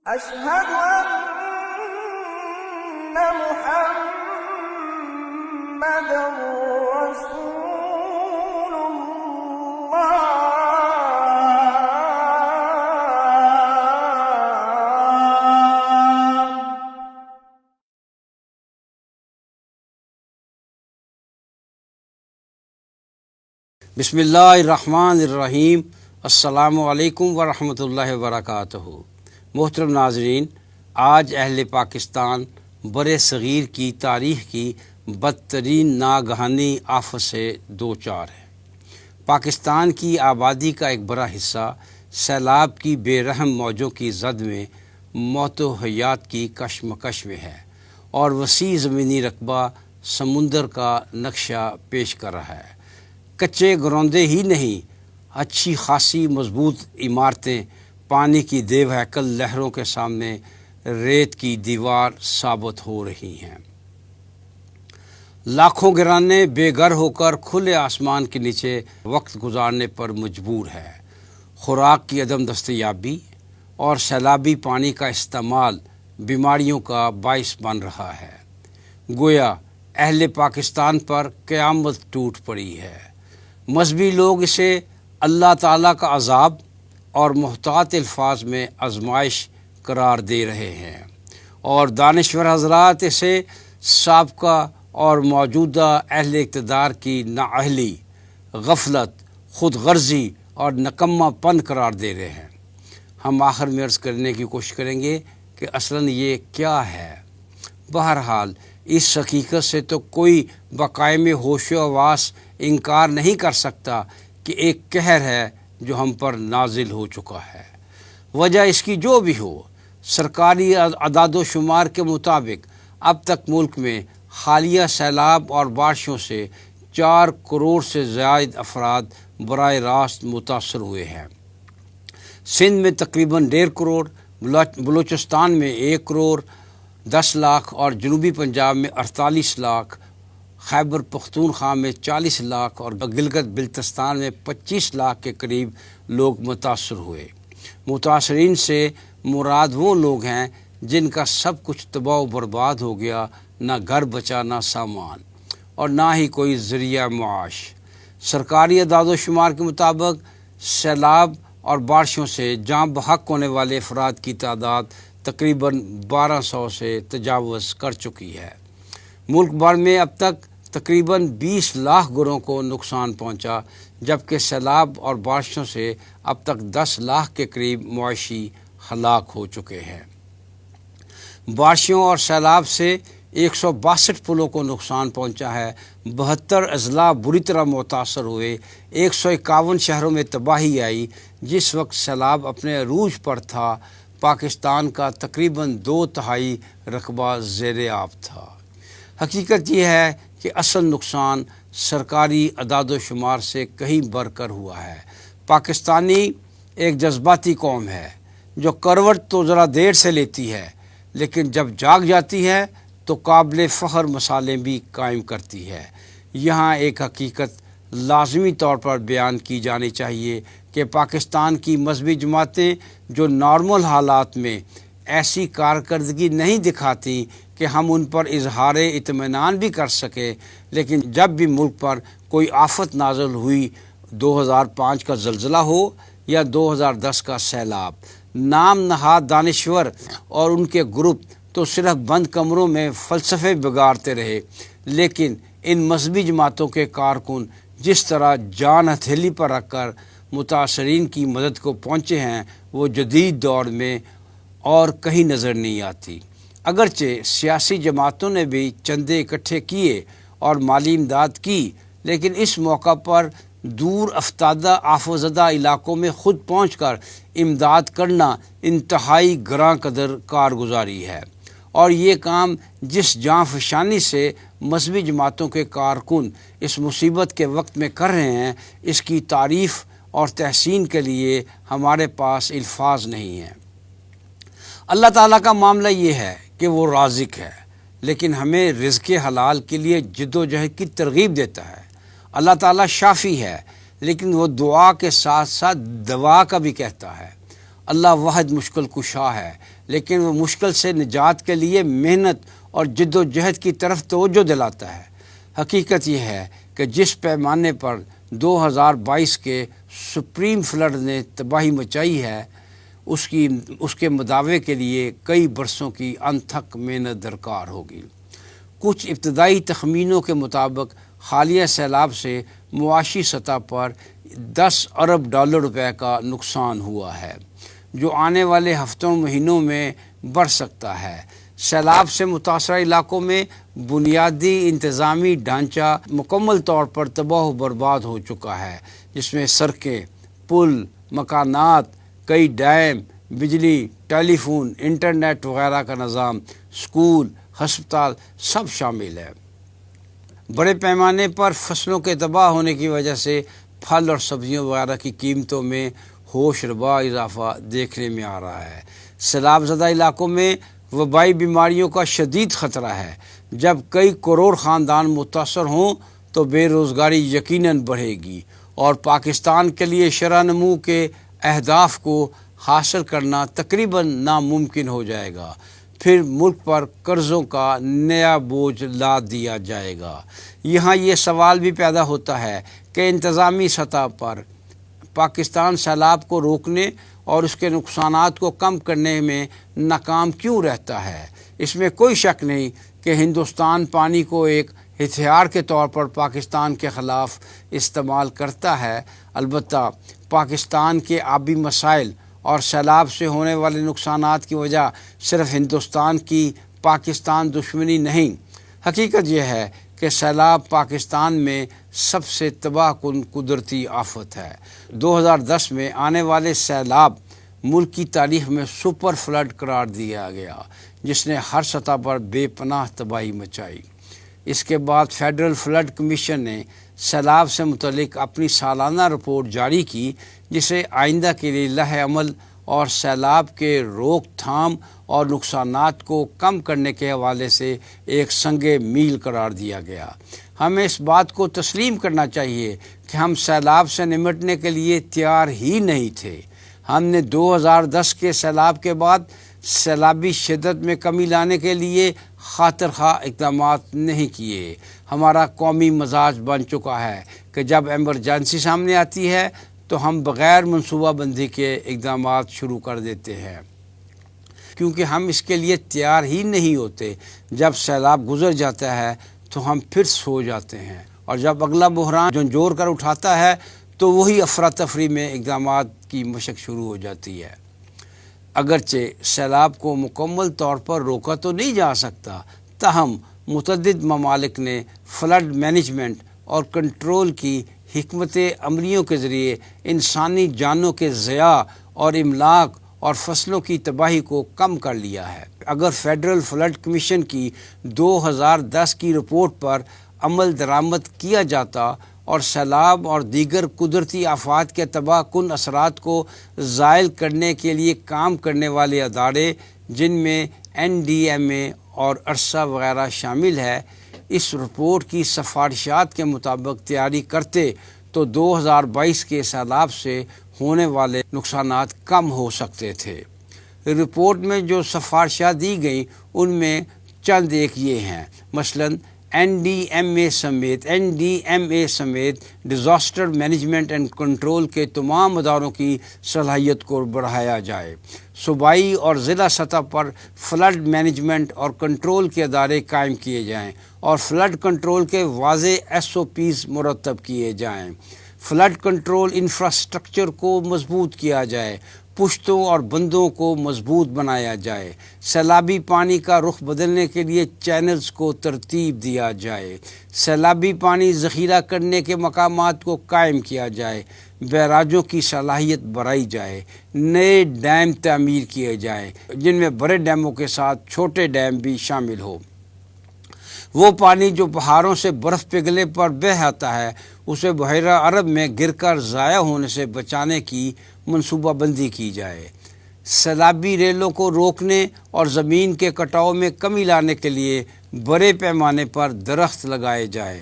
أشهد أن محمد رسول الله. بسم اللہ الرحمن الرحیم. السلام علیکم ورحمۃ اللہ وبرکاتہ. محترم ناظرین، آج اہل پاکستان بر صغیر کی تاریخ کی بدترین ناگہانی آفت سے دوچار ہے. پاکستان کی آبادی کا ایک بڑا حصہ سیلاب کی بے رحم موجوں کی زد میں موت و حیات کی کشمکش میں ہے اور وسیع زمینی رقبہ سمندر کا نقشہ پیش کر رہا ہے. کچے گروندے ہی نہیں، اچھی خاصی مضبوط عمارتیں پانی کی دیو ہیکل لہروں کے سامنے ریت کی دیوار ثابت ہو رہی ہیں. لاکھوں گرانے بے گھر ہو کر کھلے آسمان کے نیچے وقت گزارنے پر مجبور ہے. خوراک کی عدم دستیابی اور سیلابی پانی کا استعمال بیماریوں کا باعث بن رہا ہے. گویا اہل پاکستان پر قیامت ٹوٹ پڑی ہے. مذہبی لوگ اسے اللہ تعالیٰ کا عذاب اور محتاط الفاظ میں آزمائش قرار دے رہے ہیں، اور دانشور حضرات اسے سابقہ اور موجودہ اہل اقتدار کی نااہلی، غفلت، خود غرضی اور نکما پن قرار دے رہے ہیں. ہم آخر میں عرض کرنے کی کوشش کریں گے کہ اصلاً یہ کیا ہے. بہرحال اس حقیقت سے تو کوئی بقائم ہوش و حواس انکار نہیں کر سکتا کہ ایک قہر ہے جو ہم پر نازل ہو چکا ہے. وجہ اس کی جو بھی ہو، سرکاری اعداد و شمار کے مطابق اب تک ملک میں حالیہ سیلاب اور بارشوں سے 4 کروڑ سے زائد افراد براہ راست متاثر ہوئے ہیں. سندھ میں تقریباً 1.5 کروڑ، بلوچستان میں 1 کروڑ 10 لاکھ اور جنوبی پنجاب میں 48 لاکھ، خیبر پختونخوا میں 40 لاکھ اور گلگت بلتستان میں 25 لاکھ کے قریب لوگ متاثر ہوئے. متاثرین سے مراد وہ لوگ ہیں جن کا سب کچھ تباہ و برباد ہو گیا، نہ گھر بچا، نہ سامان، اور نہ ہی کوئی ذریعہ معاش. سرکاری اعداد و شمار کے مطابق سیلاب اور بارشوں سے جاں بحق ہونے والے افراد کی تعداد تقریباً 1200 سے تجاوز کر چکی ہے. ملک بھر میں اب تک تقریباً 20 لاکھ گھروں کو نقصان پہنچا، جبکہ سیلاب اور بارشوں سے اب تک 10 لاکھ کے قریب مویشی ہلاک ہو چکے ہیں. بارشوں اور سیلاب سے 162 پلوں کو نقصان پہنچا ہے، 72 اضلاع بری طرح متاثر ہوئے، 151 شہروں میں تباہی آئی. جس وقت سیلاب اپنے عروج پر تھا، پاکستان کا تقریباً 2/3 رقبہ زیر آب تھا. حقیقت یہ ہے کہ اصل نقصان سرکاری اعداد و شمار سے کہیں بڑھ کر ہوا ہے. پاکستانی ایک جذباتی قوم ہے جو کروٹ تو ذرا دیر سے لیتی ہے، لیکن جب جاگ جاتی ہے تو قابل فخر مسالے بھی قائم کرتی ہے. یہاں ایک حقیقت لازمی طور پر بیان کی جانی چاہیے کہ پاکستان کی مذہبی جماعتیں جو نارمل حالات میں ایسی کارکردگی نہیں دکھاتی کہ ہم ان پر اظہار اطمینان بھی کر سکیں، لیکن جب بھی ملک پر کوئی آفت نازل ہوئی، 2005 کا زلزلہ ہو یا 2010 کا سیلاب، نام نہاد دانشور اور ان کے گروپ تو صرف بند کمروں میں فلسفے بگاڑتے رہے، لیکن ان مذہبی جماعتوں کے کارکن جس طرح جان ہتھیلی پر رکھ کر متاثرین کی مدد کو پہنچے ہیں، وہ جدید دور میں اور کہیں نظر نہیں آتی. اگرچہ سیاسی جماعتوں نے بھی چندے اکٹھے کیے اور مالی امداد کی، لیکن اس موقع پر دور افتادہ آفت زدہ علاقوں میں خود پہنچ کر امداد کرنا انتہائی گراں قدر کارگزاری ہے. اور یہ کام جس جاں فشانی سے مذہبی جماعتوں کے کارکن اس مصیبت کے وقت میں کر رہے ہیں، اس کی تعریف اور تحسین کے لیے ہمارے پاس الفاظ نہیں ہیں. اللہ تعالیٰ کا معاملہ یہ ہے کہ وہ رازق ہے، لیکن ہمیں رزق حلال کے لیے جد و جہد کی ترغیب دیتا ہے. اللہ تعالیٰ شافی ہے، لیکن وہ دعا کے ساتھ ساتھ دوا کا بھی کہتا ہے. اللہ واحد مشکل کشا ہے، لیکن وہ مشکل سے نجات کے لیے محنت اور جد و جہد کی طرف توجہ دلاتا ہے۔ حقیقت یہ ہے کہ جس پیمانے پر 2022 کے سپریم فلڈ نے تباہی مچائی ہے، اس کے مداوع کے لیے کئی برسوں کی انتھک محنت درکار ہوگی۔ کچھ ابتدائی تخمینوں کے مطابق حالیہ سیلاب سے معاشی سطح پر 10 ارب ڈالر روپے کا نقصان ہوا ہے، جو آنے والے ہفتوں مہینوں میں بڑھ سکتا ہے۔ سیلاب سے متاثرہ علاقوں میں بنیادی انتظامی ڈھانچہ مکمل طور پر تباہ و برباد ہو چکا ہے، جس میں سڑکیں، پل، مکانات، کئی ڈیم، بجلی، ٹیلی فون، انٹرنیٹ وغیرہ کا نظام، اسکول، ہسپتال سب شامل ہے۔ بڑے پیمانے پر فصلوں کے تباہ ہونے کی وجہ سے پھل اور سبزیوں وغیرہ کی قیمتوں میں ہوش ربا اضافہ دیکھنے میں آ رہا ہے۔ سیلاب زدہ علاقوں میں وبائی بیماریوں کا شدید خطرہ ہے۔ جب کئی کروڑ خاندان متاثر ہوں تو بے روزگاری یقیناً بڑھے گی اور پاکستان کے لیے شرح نمو کے اہداف کو حاصل کرنا تقریباً ناممکن ہو جائے گا۔ پھر ملک پر قرضوں کا نیا بوجھ لاد دیا جائے گا۔ یہاں یہ سوال بھی پیدا ہوتا ہے کہ انتظامی سطح پر پاکستان سیلاب کو روکنے اور اس کے نقصانات کو کم کرنے میں ناکام کیوں رہتا ہے؟ اس میں کوئی شک نہیں کہ ہندوستان پانی کو ایک ہتھیار کے طور پر پاکستان کے خلاف استعمال کرتا ہے۔ البتہ پاکستان کے آبی مسائل اور سیلاب سے ہونے والے نقصانات کی وجہ صرف ہندوستان کی پاکستان دشمنی نہیں۔ حقیقت یہ ہے کہ سیلاب پاکستان میں سب سے تباہ کن قدرتی آفت ہے۔ 2010 میں آنے والے سیلاب ملک کی تاریخ میں سپر فلڈ قرار دیا گیا، جس نے ہر سطح پر بے پناہ تباہی مچائی۔ اس کے بعد فیڈرل فلڈ کمیشن نے سیلاب سے متعلق اپنی سالانہ رپورٹ جاری کی، جسے آئندہ کے لیے لائحہ عمل اور سیلاب کے روک تھام اور نقصانات کو کم کرنے کے حوالے سے ایک سنگ میل قرار دیا گیا۔ ہمیں اس بات کو تسلیم کرنا چاہیے کہ ہم سیلاب سے نمٹنے کے لیے تیار ہی نہیں تھے۔ ہم نے 2010 کے سیلاب کے بعد سیلابی شدت میں کمی لانے کے لیے خاطر خواہ اقدامات نہیں کیے۔ ہمارا قومی مزاج بن چکا ہے کہ جب ایمرجنسی سامنے آتی ہے تو ہم بغیر منصوبہ بندی کے اقدامات شروع کر دیتے ہیں، کیونکہ ہم اس کے لیے تیار ہی نہیں ہوتے۔ جب سیلاب گزر جاتا ہے تو ہم پھر سو جاتے ہیں، اور جب اگلا بحران جھنجھوڑ کر اٹھاتا ہے تو وہی افراتفری میں اقدامات کی مشق شروع ہو جاتی ہے۔ اگرچہ سیلاب کو مکمل طور پر روکا تو نہیں جا سکتا، تاہم متعدد ممالک نے فلڈ مینجمنٹ اور کنٹرول کی حکمت عملیوں کے ذریعے انسانی جانوں کے ضیاع اور املاک اور فصلوں کی تباہی کو کم کر لیا ہے۔ اگر فیڈرل فلڈ کمیشن کی 2010 کی رپورٹ پر عمل درآمد کیا جاتا اور سیلاب اور دیگر قدرتی آفات کے تباہ کن اثرات کو زائل کرنے کے لیے کام کرنے والے ادارے، جن میں NDMA اور ارسا وغیرہ شامل ہے، اس رپورٹ کی سفارشات کے مطابق تیاری کرتے تو 2022 کے سیلاب سے ہونے والے نقصانات کم ہو سکتے تھے۔ رپورٹ میں جو سفارشات دی گئیں ان میں چند ایک یہ ہیں، مثلاً NDMA سمیت ڈیزاسٹر مینجمنٹ اینڈ کنٹرول کے تمام اداروں کی صلاحیت کو بڑھایا جائے، صوبائی اور ضلع سطح پر فلڈ مینجمنٹ اور کنٹرول کے ادارے قائم کیے جائیں اور فلڈ کنٹرول کے واضح SOPs مرتب کیے جائیں، فلڈ کنٹرول انفراسٹرکچر کو مضبوط کیا جائے، پشتوں اور بندوں کو مضبوط بنایا جائے، سیلابی پانی کا رخ بدلنے کے لیے چینلز کو ترتیب دیا جائے، سیلابی پانی ذخیرہ کرنے کے مقامات کو قائم کیا جائے، بیراجوں کی صلاحیت بڑھائی جائے، نئے ڈیم تعمیر کیے جائیں جن میں بڑے ڈیموں کے ساتھ چھوٹے ڈیم بھی شامل ہو۔ وہ پانی جو پہاڑوں سے برف پگھلنے پر بہہ آتا ہے اسے بحیرہ عرب میں گر کر ضائع ہونے سے بچانے کی منصوبہ بندی کی جائے، سیلابی ریلوں کو روکنے اور زمین کے کٹاؤ میں کمی لانے کے لیے بڑے پیمانے پر درخت لگائے جائیں،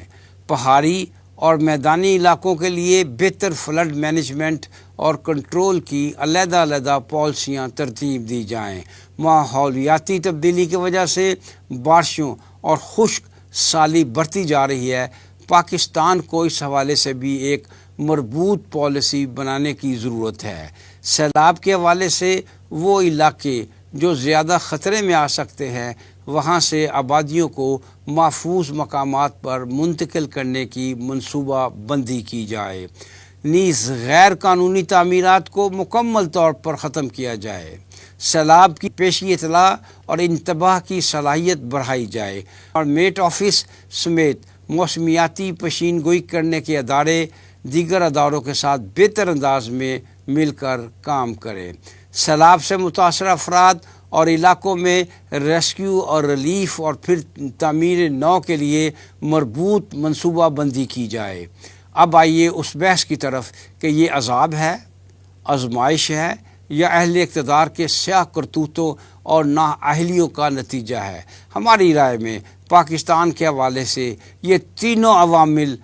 پہاڑی اور میدانی علاقوں کے لیے بہتر فلڈ مینجمنٹ اور کنٹرول کی علیحدہ علیحدہ پالیسیاں ترتیب دی جائیں۔ ماحولیاتی تبدیلی کی وجہ سے بارشوں اور خشک سالی بڑھتی جا رہی ہے۔ پاکستان کو اس حوالے سے بھی ایک مربوط پالیسی بنانے کی ضرورت ہے۔ سیلاب کے حوالے سے وہ علاقے جو زیادہ خطرے میں آ سکتے ہیں وہاں سے آبادیوں کو محفوظ مقامات پر منتقل کرنے کی منصوبہ بندی کی جائے، نیز غیر قانونی تعمیرات کو مکمل طور پر ختم کیا جائے، سیلاب کی پیشگی اطلاع اور انتباہ کی صلاحیت بڑھائی جائے اور میٹ آفس سمیت موسمیاتی پیشین گوئی کرنے کے ادارے دیگر اداروں کے ساتھ بہتر انداز میں مل کر کام کریں۔ سیلاب سے متاثرہ افراد اور علاقوں میں ریسکیو اور ریلیف اور پھر تعمیر نو کے لیے مربوط منصوبہ بندی کی جائے۔ اب آئیے اس بحث کی طرف کہ یہ عذاب ہے، آزمائش ہے یا اہل اقتدار کے سیاہ کرتوتوں اور نااہلیوں کا نتیجہ ہے۔ ہماری رائے میں پاکستان کے حوالے سے یہ تینوں عوامل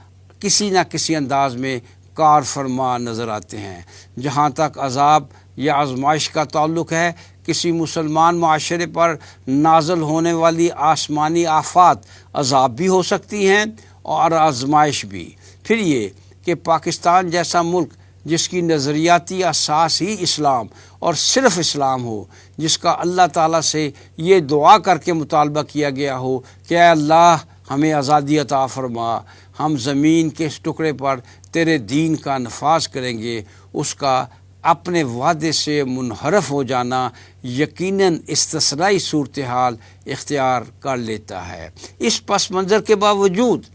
کسی نہ کسی انداز میں کار فرما نظر آتے ہیں۔ جہاں تک عذاب یا آزمائش کا تعلق ہے، کسی مسلمان معاشرے پر نازل ہونے والی آسمانی آفات عذاب بھی ہو سکتی ہیں اور آزمائش بھی۔ پھر یہ کہ پاکستان جیسا ملک جس کی نظریاتی اساس ہی اسلام اور صرف اسلام ہو، جس کا اللہ تعالیٰ سے یہ دعا کر کے مطالبہ کیا گیا ہو کہ اے اللہ ہمیں آزادی عطا فرما، ہم زمین کے اس ٹکڑے پر تیرے دین کا نفاذ کریں گے، اس کا اپنے وعدے سے منحرف ہو جانا یقیناً استثنائی صورتحال اختیار کر لیتا ہے۔ اس پس منظر کے باوجود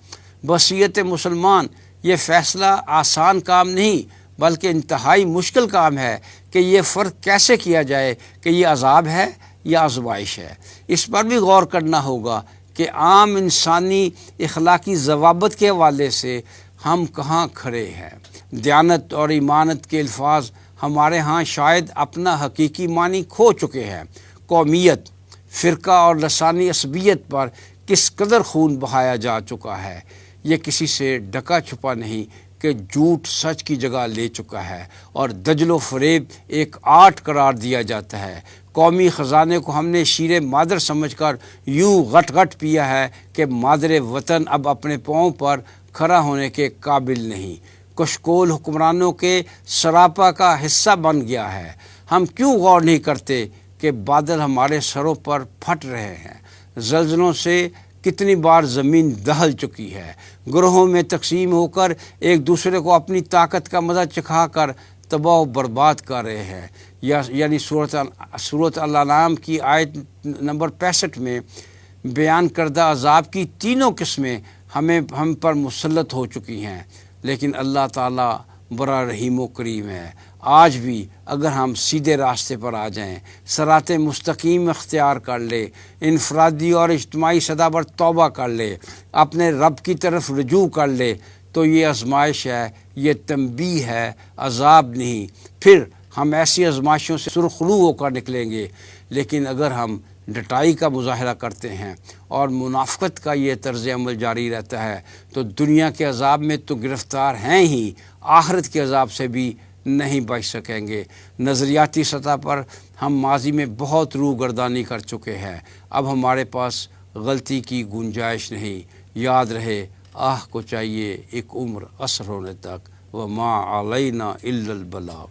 بصیرت مسلمان یہ فیصلہ آسان کام نہیں بلکہ انتہائی مشکل کام ہے کہ یہ فرق کیسے کیا جائے کہ یہ عذاب ہے یا آزمائش ہے۔ اس پر بھی غور کرنا ہوگا کہ عام انسانی اخلاقی ضوابط کے حوالے سے ہم کہاں کھڑے ہیں۔ دیانت اور ایمانت کے الفاظ ہمارے ہاں شاید اپنا حقیقی معنی کھو چکے ہیں۔ قومیت، فرقہ اور لسانی عصبیت پر کس قدر خون بہایا جا چکا ہے، یہ کسی سے ڈھکا چھپا نہیں کہ جھوٹ سچ کی جگہ لے چکا ہے اور دجل و فریب ایک آرٹ قرار دیا جاتا ہے۔ قومی خزانے کو ہم نے شیر مادر سمجھ کر یوں غٹ غٹ پیا ہے کہ مادر وطن اب اپنے پاؤں پر کھڑا ہونے کے قابل نہیں، کشکول حکمرانوں کے سراپا کا حصہ بن گیا ہے۔ ہم کیوں غور نہیں کرتے کہ بادل ہمارے سروں پر پھٹ رہے ہیں، زلزلوں سے کتنی بار زمین دہل چکی ہے، گروہوں میں تقسیم ہو کر ایک دوسرے کو اپنی طاقت کا مزہ چکھا کر تباہ و برباد کر رہے ہیں۔ یعنی سورۃ الانعام کی آیت نمبر 65 میں بیان کردہ عذاب کی تینوں قسمیں ہم پر مسلط ہو چکی ہیں، لیکن اللہ تعالیٰ بڑا رحیم و کریم ہے۔ آج بھی اگر ہم سیدھے راستے پر آ جائیں، صراط مستقیم اختیار کر لے، انفرادی اور اجتماعی سطح پر توبہ کر لے، اپنے رب کی طرف رجوع کر لے، تو یہ آزمائش ہے، یہ تنبیہ ہے، عذاب نہیں۔ پھر ہم ایسی آزمائشوں سے سرخرو ہو کر نکلیں گے۔ لیکن اگر ہم ڈٹائی کا مظاہرہ کرتے ہیں اور منافقت کا یہ طرز عمل جاری رہتا ہے تو دنیا کے عذاب میں تو گرفتار ہیں ہی، آخرت کے عذاب سے بھی نہیں بچ سکیں گے۔ نظریاتی سطح پر ہم ماضی میں بہت روح گردانی کر چکے ہیں، اب ہمارے پاس غلطی کی گنجائش نہیں۔ یاد رہے، آہ کو چاہیے ایک عمر عصر ہونے تک، وما علینا الا البلاغ۔